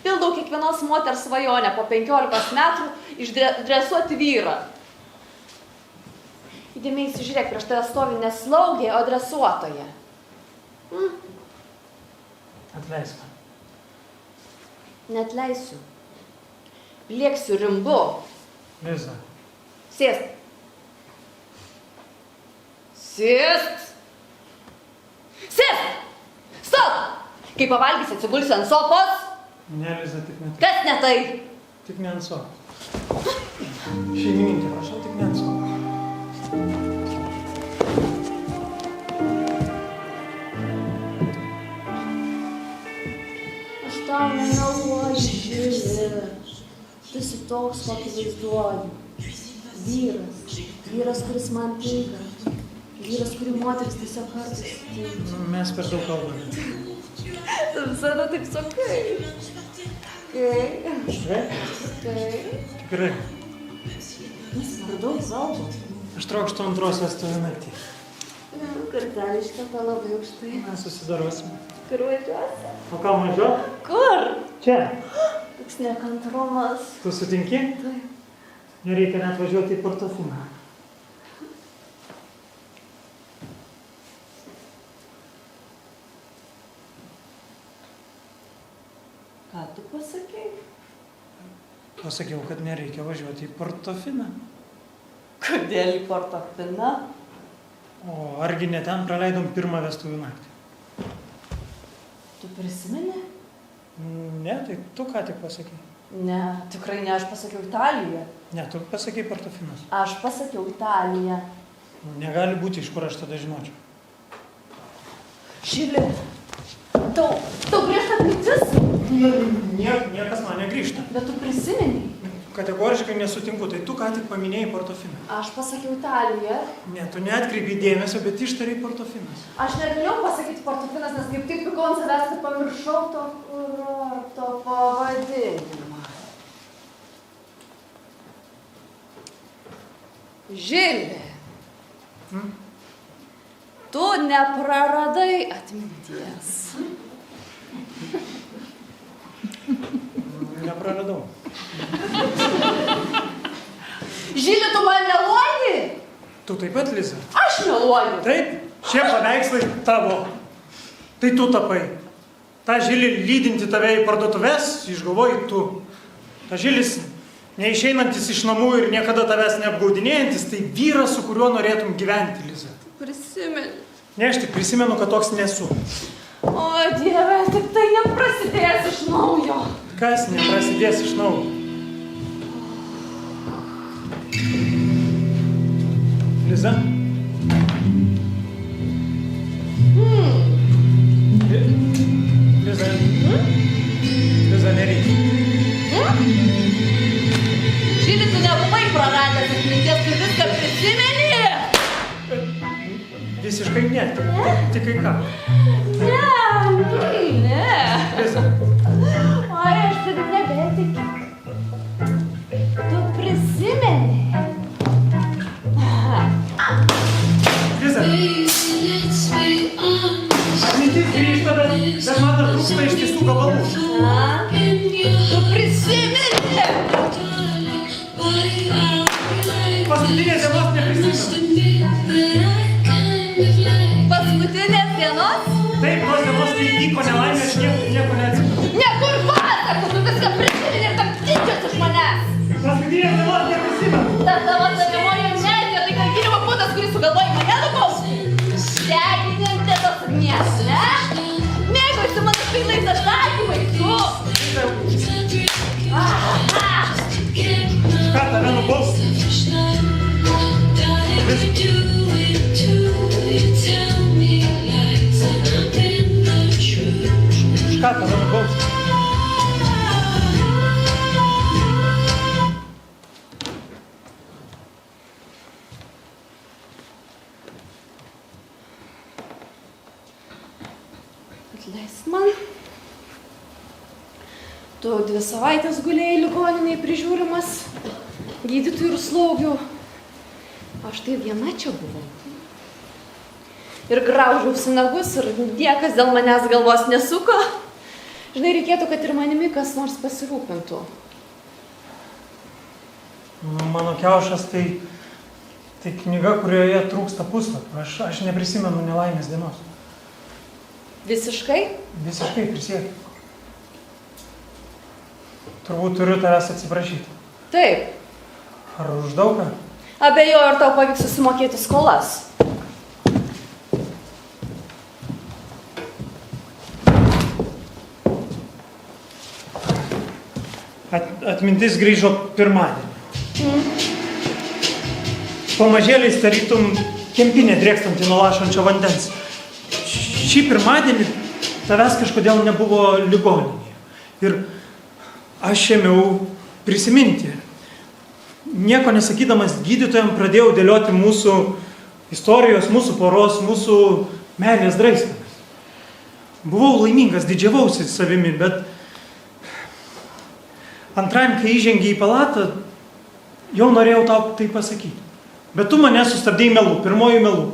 Pildau kiekvienos moters svajonę po 15 metrų išdresuoti vyrą. Įdėmiai įsižiūrėk, prieš tave stovi ne slaugė, o dresuotoja. Atleisk man. Neatleisiu. Lėksiu rimbu. Liza. Sėsk. Sėsk. Sėsk. Stop. Kai pavalgysi, atsigulsi ant sofos. Ne, Liza, tik ne. Kas ne tai? Tik ne ant sofos. Šeimininkė, prašau, tik ne ant sofos. Aš tau nemeluoju, Žili. Tu esi toks, kokį vaizduoju. Vyras, kuris man tinka. Vyras, kurį moteris tiesiog kartais tinka. Mes per daug kalbame. Tu visada taip sakai. Tikrai? Tikrai. Mes per daug kalbam. Aš trokštu antros vestuvių naktį. Kartelį iškelta labai aukštai. Mes susidarosime. Kur važiuosi? O ką važiuoji? Kur? Čia. Toks nekantrumas. Tu sutinki? Taip. Nereikia net važiuoti į Portofiną. Ką tu pasakei? Pasakiau, kad nereikia važiuoti į Portofiną. Kodėl į Portofiną? O argi ne ten praleidom pirmą vestuvių naktį? Tu prisimeni? Ne, tai tu ką tik pasakei. Ne, tikrai ne, aš pasakiau Italiją. Ne, tu pasakei Portofinas. Aš pasakiau Italiją. Negali būti, iš kur aš tada žinočiau. Žili, tau grįžta mintis? Niekas man negrįžta. Bet tu prisimeni? Kategoriškai nesutinku, tai tu ką tik paminėjai Portofiną. Aš pasakiau Italiją. Ne, tu neatkreipi dėmesio, bet ištarei Portofinas. Aš negalėjau pasakyti Portofinas, nes kaip tik pikau ant savęs, kad pamiršau to kurorto pavadinimą. Žili, tu nepraradai atminties. Nepraradau. Žili, tu man meluoji? Tu taip pat, Liza? Aš meluoju. Taip, šie paveikslai tavo. Tai tu tapai. Ta Žilį lydinti tave į parduotuves, išgalvoji tu. Ta Žilis neišeinantis iš namų ir niekada tavęs neapgaudinėjantis, tai vyras, su kuriuo norėtum gyventi, Liza. Prisimeni. Ne, aš tik prisimenu, kad toks nesu. O, Dieve, tik tai neprasidės iš naujo. Kas neprasidės iš naujo? Liza? Liza? Liza, nereikia. Žili, tu nebuvai praradęs atminties, tu viską prisimeni? Visiškai ne, tik kai ką. Ne. Liza. Oi, aš taip nebetikiu. Tu prisimeni? Liza. Atmintis grįžta, bet man dar trūksta iš tiesų gabalų. Tu prisimeni? Paskutinės dienos neprisimenu. Paskutinės dienos? Taip, tos dienos, kai įvyko nelaimė, aš nieko neatsimenu. Nekur pasakų, tu viską prisimeni ir tam tyčias iš manęs. Paskutinės dienos neprisimenu. Ta tavo savimoji amnezija, tai kankinimo būdas, kurį sugalvojai mane nubausti. Degininti tos ugnies, ne? Mėgausi mano pilnais atsakymais, tu. Ką tave nubausti? Ką tave nubausti? Atleisk man. Tu 2 savaitės gulėjai ligoniniai prižiūrimas gydytojų ir slaugių. Aš tai viena čia buvau. Ir graužiausi nagus ir niekas dėl manęs galvos nesuko. Žinai, reikėtų, kad ir manimi kas nors pasirūpintų. Mano kiaušas tai knyga, kurioje trūksta puslapių. Aš neprisimenu nelaimės dienos. Visiškai? Visiškai prisiekiu. Turbūt turiu tavęs atsiprašyti. Taip. Ar už daugą? Abejoju, ar tau pavyks susimokėti skolas. Atmintis grįžo pirmadienį. Pamažėliais tarytum kempinė drėkstanti nuo lašančio vandens. Šį pirmadienį tavęs kažkodėl nebuvo ligoninėje. Ir aš ėmiau prisiminti. Nieko nesakydamas gydytojams pradėjau dėlioti mūsų istorijos, mūsų poros, mūsų meilės draiskalės. Buvau laimingas, didžiavausi savimi, bet antrajam, kai įžengiai į palatą, jau norėjau tau tai pasakyti. Bet tu mane sustabdėjai melu, pirmoji melu.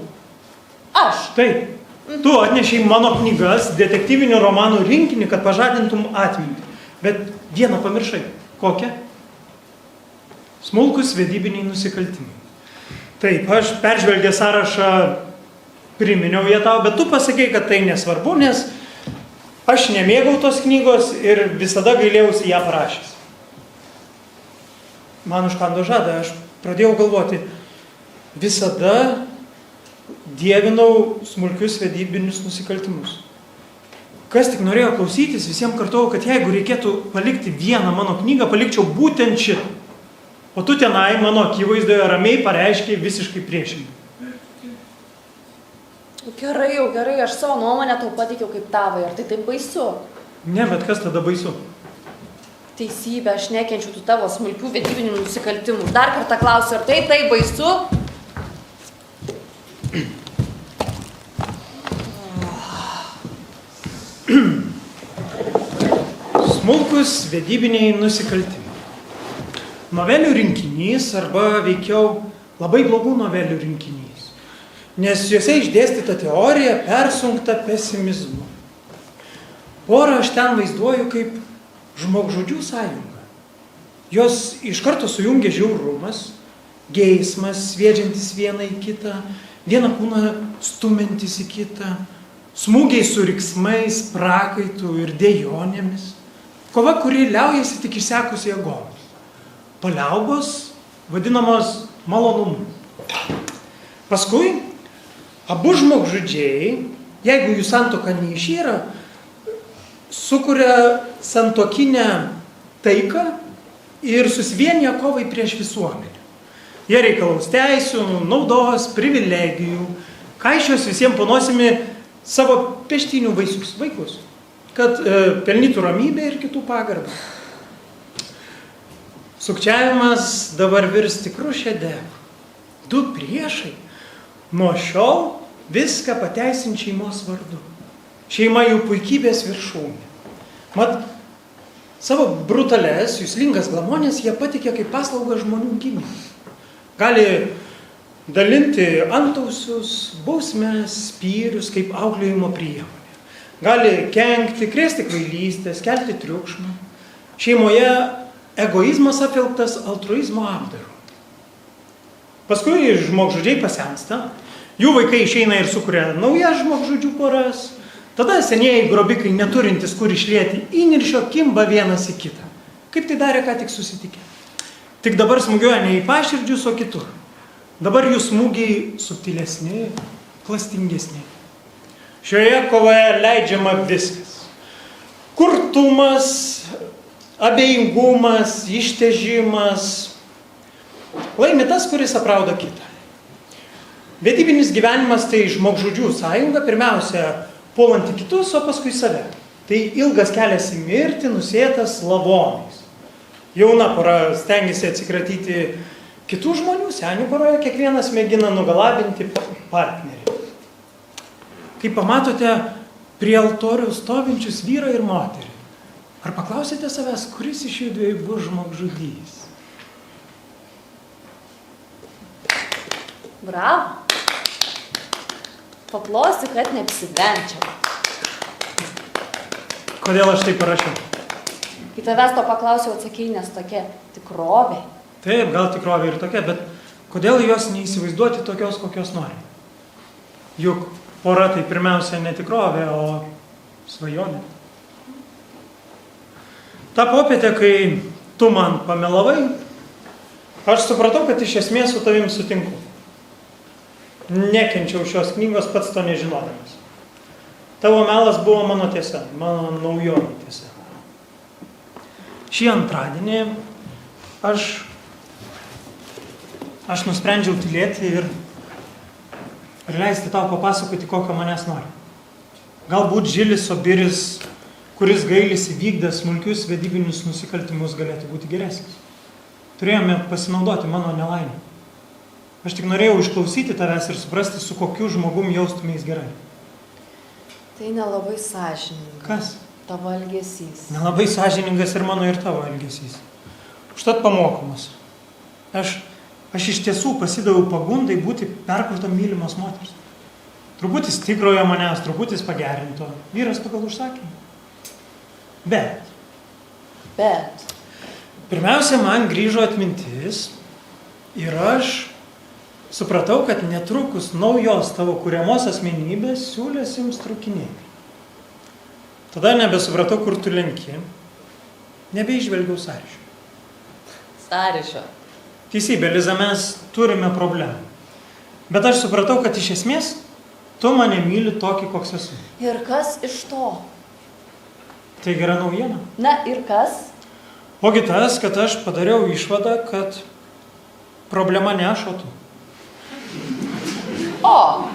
Aš? Taip. Tu atnešiai mano knygas, detektyvinių romanų rinkinį, kad pažadintum atmintį. Bet vieną pamiršai. Kokią? Smulkus vedybiniai nusikaltimai. Taip, aš peržvelgę sąrašą priminiau ją tau, bet tu pasakei, kad tai nesvarbu, nes aš nemėgau tos knygos ir visada gailėjausi ją parašęs. Man užkando žadą, aš pradėjau galvoti, visada dievinau smulkius vedybinius nusikaltimus. Kas tik norėjo klausytis, visiems kartuojau, kad jeigu reikėtų palikti vieną mano knygą, palikčiau būtent šitą. O tu tenai mano akivaizdoje ramiai pareiškiai visiškai priešingai. Gerai, jau gerai, aš savo nuomonę tau pateikiau kaip tavai. Ar tai taip baisu? Ne, bet kas tada baisu? Teisybė, aš nekenčiu tų tavo smulkių vedybinių nusikaltimų. Dar kartą klausiu, ar tai taip baisu? Smulkus vedybiniai nusikaltimai. Novelių rinkinys arba veikiau labai blogų novelių rinkinys. Nes juose išdėstyta teorija persunkta pesimizmu. Porą aš ten vaizduoju kaip žmogžudžių sąjungą. Jos iš karto sujungia žiaurumas, geismas, sviedžiantis vieną į kitą, vieną kūną stumiantis į kitą, smūgiai su riksmais, prakaitų ir dejonėmis. Kova, kuri liaujasi tik išsekus jėgomis. Paliaubos vadinamos malonumu. Paskui abu žmogžudžiai, jeigu jų santuoka neišyra, sukuria santuokinę taiką ir susivienyje kovai prieš visuomenę. Jie reikalaus teisių, naudos, privilegijų, kaišios visiems panosimi savo peštinių vaikus, kad pelnytų ramybę ir kitų pagarbą. Sukčiavimas dabar virs tikrų šedevrų. Du priešai nuo šiol viską pateisint šeimos vardu. Šeima jų puikybės viršūnė. Mat, savo brutales, juslingas glamonės jie patikė kaip paslaugą žmonių gimimui. Gali dalinti antausius, bausmes, spyrius kaip auklėjimo priemonė. Gali kenkti, krėsti kvailystės, kelti triukšmą. Šeimoje egoizmas apvilktas altruizmo apdaru. Paskui žmogžudžiai pasensta, jų vaikai išeina ir sukuria naujas žmogžudžių poras, tada senieji grobikai neturintys kur išlieti įniršio kimba vienas į kitą. Kaip tai darė ką tik susitikę. Tik dabar smūgiuoja ne į paširdžius, o kitur. Dabar jų smūgiai subtilesni, klastingesni. Šioje kovoje leidžiama viskas. Kurtumas, abejingumas, ištežimas. Laimi tas, kuris aprauda kitą. Vedybinis gyvenimas tai žmogžudžių sąjunga, pirmiausia, puolanti kitus, o paskui save. Tai ilgas kelias į mirtį, nusėtas lavonais. Jauna pora stengiasi atsikratyti kitų žmonių, senių poroje kiekvienas mėgina nugalabinti partnerį. Kai pamatote prie altorių stovinčius vyrą ir moterį, ar paklausite savęs, kuris iš jų dviejų bus žmogžudys? Bravo. Paplosi, kad neapsivenčiau. kodėl aš tai parašiau. Kai tavęs to paklausiau, atsakei, nes tokia tikrovė. Taip, gal tikrovė ir tokia, bet kodėl jos neįsivaizduoti tokios, kokios nori? Juk pora tai pirmiausia ne tikrovė, o svajonė. Ta popietė, kai tu man pamelavai, aš supratau, kad iš esmės su tavim sutinku. Nekenčiau šios knygos pats to nežinodamas. Tavo melas buvo mano tiesa, mano naujoji tiesa. Šį antradienį aš nusprendžiau tylėti ir leisti tau papasakoti, kokio manęs nori. Galbūt Žilis Obiris, kuris gailisi vykdęs smulkius vedybinius nusikaltimus, galėtų būti geresnis. Turėjome pasinaudoti mano nelaimę. Aš tik norėjau išklausyti tavęs ir suprasti, su kokiu žmogum jaustumės gerai. Tai nelabai sąžininga. Kas? Tavo elgesys. Nelabai sąžiningas ir mano ir tavo elgesys. Užtat pamokomas. Aš iš tiesų pasidaviau pagundai būti perkelto mylimos moters. Truputis tikrojo manęs, truputis pagerinto. Vyras pagal užsakymą. Bet. Pirmiausia, man grįžo atmintis ir aš supratau, kad netrukus naujos tavo kuriamos asmenybės siūlės jums trūkinėti. Tada nebesupratau, kur tu lenki. Nebeižvelgiau sąryšio. Sąryšio. Teisybė, Liza, mes turime problemą. Bet aš supratau, kad iš esmės tu mane myli tokį, koks esu. Ir kas iš to? Tai gera naujiena. Na ir kas? Ogi tas, kad aš padariau išvadą, kad problema ne aš, o tu. O!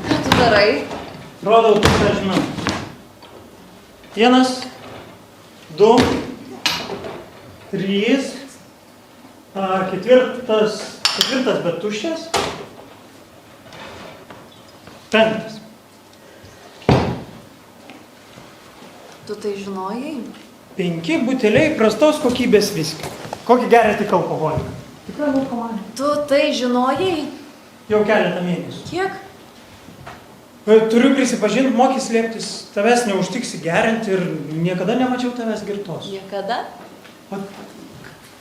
Ką tu darai? Rodau, tu tą žinau. 1, 2, 3, ketvirtas, bet tuščias. 5. Tu tai žinojai? 5 buteliai prastos kokybės viskio. Kokį geria tik alkoholį? Tikrai narkomanė. Tu tai žinojai? Jau keletą mėnesių. Kiek? Turiu prisipažinti, moki slėptis. Tavęs neužtiksi geriant ir niekada nemačiau tavęs girtos. Niekada? O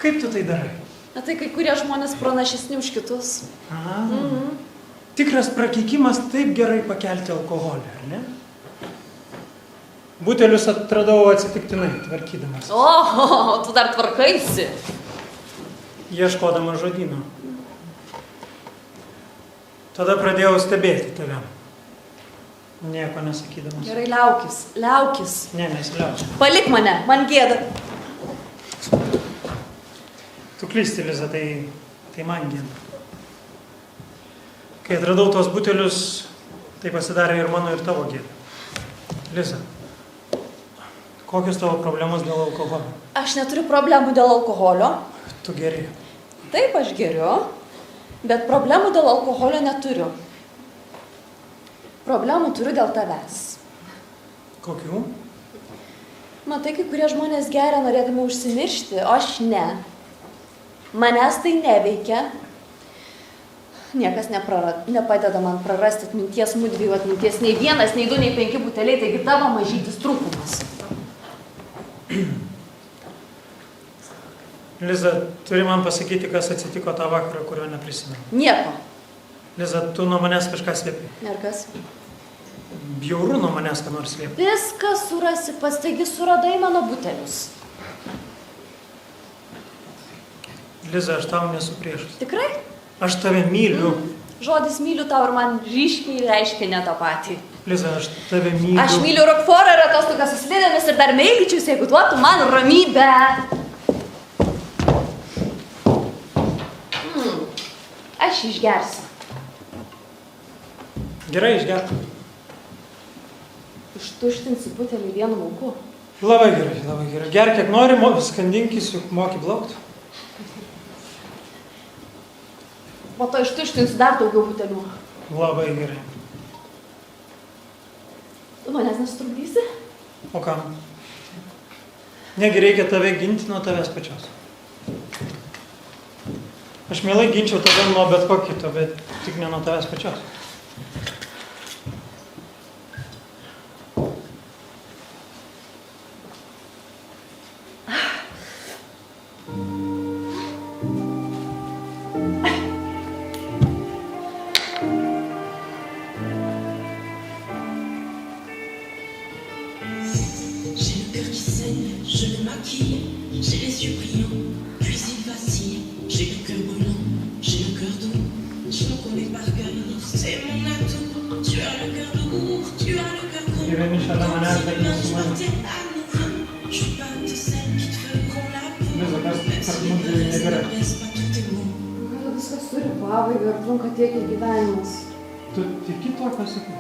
kaip tu tai darai? Na tai kai kurie žmonės pranašesni už kitus. Tikras prakeikimas taip gerai pakelti alkoholį, ar ne? Butelius atradau atsitiktinai, tvarkydamas. O, tu dar tvarkaisi. Ieškodama žodyno. Tada pradėjau stebėti tave. Nieko nesakydamas. Gerai, liaukis. Ne, nesiliausiu. Palik mane, man gėda. Tu klysti, Liza, tai man gėda. Kai atradau tos butelius, tai pasidarė ir mano, ir tavo gėda. Liza, kokios tavo problemos dėl alkoholio? Aš neturiu problemų dėl alkoholio. Tu geri. Taip, aš geriu, bet problemų dėl alkoholio neturiu. Problemų turiu dėl tavęs. Kokių? Matai, kai kurie žmonės geria norėdami užsimiršti, o aš ne. Manęs tai neveikia. Niekas nepadeda man prarasti atminties, mudviejų atminties, nei 1, nei 2, nei 5 buteliai, taigi tavo mažytis trūkumas. Liza, turi man pasakyti, kas atsitiko tą vakarą, kurio neprisimenu. Nieko. Liza, tu nuo manęs kažką slėpi. Ir kas? Bjauru nuo manęs ką nors slėpi. Viską surasi, pats taigi suradai mano butelius. Liza, aš tau nesu priešas. Tikrai? Aš tave myliu. Žodis myliu tau ir man ryškiai reiškia ne tą patį. Liza, aš tave myliu. Aš myliu Rokforą ir atostogas su slidėmis ir dar meilyčius, jeigu duotų man ramybę. Aš išgersiu. Gerai, išgerk. Ištuštinsi butelį vienu mauku. Labai gerai, labai gerai. Gerk kiek nori, skandinkis, juk moki plaukti. Po to ištuštinsiu dar daugiau butelių. Labai gerai. Tu manęs nesutrukdysi? O kam? Negi reikia tave ginti nuo tavęs pačios. Aš mielai ginčiau tave nuo bet ko kito, bet tik ne nuo tavęs pačios. J'ai le cœur qui saigne, je le maquille, j'ai les yeux brillants, puis il vacille. J'ai le cœur brûlant, j'ai le cœur doux, je me connais par cœur, c'est mon atout. Tu as le cœur lourd, tu as le cœur gros. Gyveni šalia manęs, bet nesimani. Je suis pas de celles qui te feront la peau. Viso, kas tarp mūsų Ne negerai. baisse pas tous tes mots. Gal viskas turi pabaigą ir trunka tiek ir gyvenimas. Tu tiki to, ką sakai?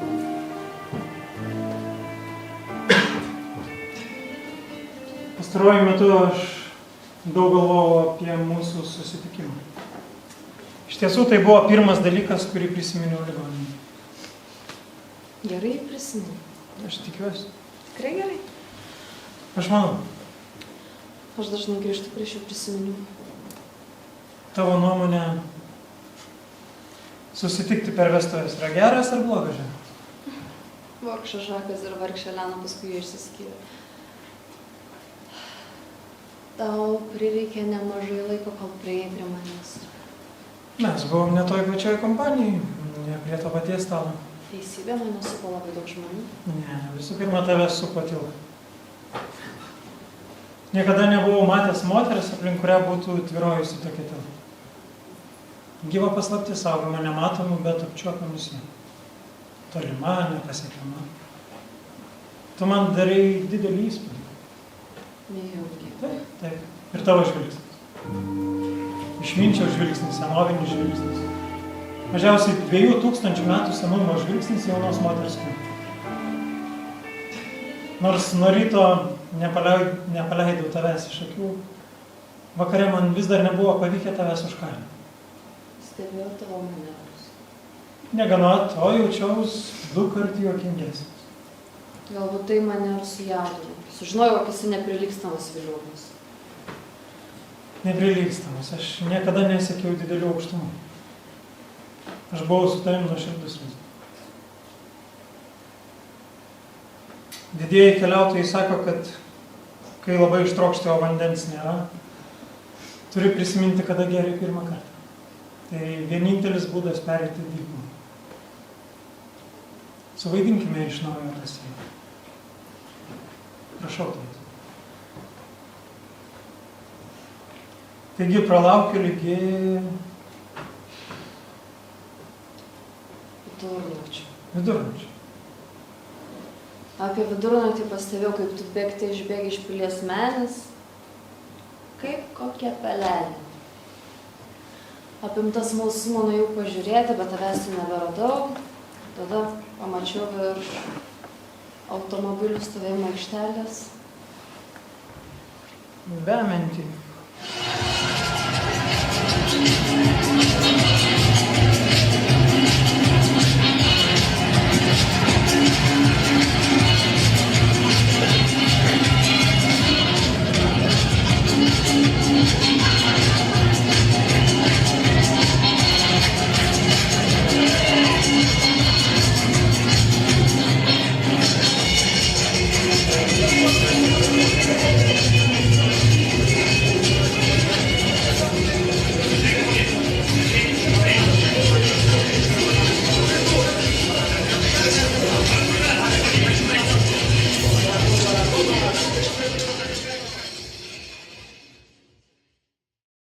Pastaruoju metu aš daug galvojau apie mūsų susitikimą. Iš tiesų tai buvo pirmas dalykas, kurį prisiminiau ligoninėje. Gerai prisimenu. Aš tikiuosi. Tikrai gerai. Aš manau, Aš dažnai grįžtu prie šių prisiminimų. tavo nuomonė, susitikti per vestuvės yra geras ar blogas ženklas? Vargšas Žakas ir vargšė Lena paskui jie išsiskyrė. Tau prireikė nemažai laiko, kol priėjai prie manęs. Mes buvom ne toj pačioj kompanijai, ne prie to paties stalo. Teisybė, mane supo labai daug žmonių. Ne, visų pirma, tave supo tyla. Niekada nebuvau matęs moteris, aplink kurią būtų tvyrojusi tokia tyla. Gyva paslaptis saugoma nematomų, bet apčiuopiamų sienų. Tolima, nepasiekiama. Tu man darai didelį įspūdį. Nejaugi. Taip, taip. Ir tavo žvilgsnis. Išminčio žvilgsnis, senovinis žvilgsnis. Mažiausiai 2000 metų senumo žvilgsnis jaunos moters kūno. Nors nuo ryto nepaleidau tavęs iš akių, vakare man vis dar nebuvo pavykę tavęs užkalinti. Stebėjau tavo manevrus. Negana to jaučiaus 2 kart juokingesnis. Galbūt tai mane ir sujaudino. Sužinojau, kad esi neprilygstamas viliūnas. Neprilygstamas, aš niekada nesiekiau didelių aukštumų. Aš buvau su tavim nuoširdus vis. Didieji keliautojai sako, kad kai labai ištrokšti, o vandens nėra, turi prisiminti, kada geri pirmą kartą. Tai vienintelis būdas pereiti dykumą. Suvaidinkime iš naujo tą sieną. Prašau tavęs. Taigi pralaukiu lygi Vidurnakčio. Apie vidurnaktį pastebėjau, kaip tu bėgti išbėgi iš pilies menės, kaip kokia pelenė. Apimtas smalsumo nuėjau pažiūrėti, bet tavęs neberadau. Tada pamačiau virš automobilių stovėjimo aikštelės. vemiantį.